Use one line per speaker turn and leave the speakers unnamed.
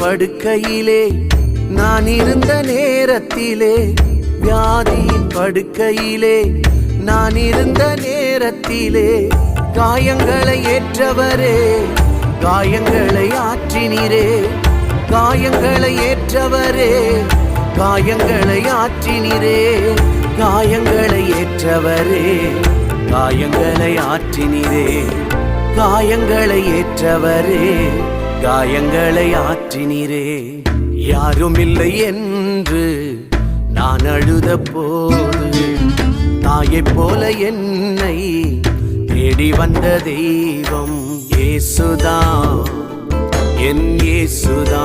படுக்கையிலே நான் இருந்த நேரத்திலே, வியாதியின் படுக்கையிலே நான் இருந்த நேரத்திலே, காயங்களை ஏற்றவரே, காயங்களை ஆற்றினீரே, காயங்களை ஏற்றவரே, காயங்களை ஆற்றினீரே, காயங்களை ஏற்றவரே, காயங்களை ஆற்றினீரே, காயங்களை ஏற்றவரே, காயங்களை ஆற்றினீரே. யாரும் இல்லை என்று நான் அழுத போது, தாயைப் போல என்னை தேடி வந்த தெய்வம் இயேசுதான், என் இயேசுதான்.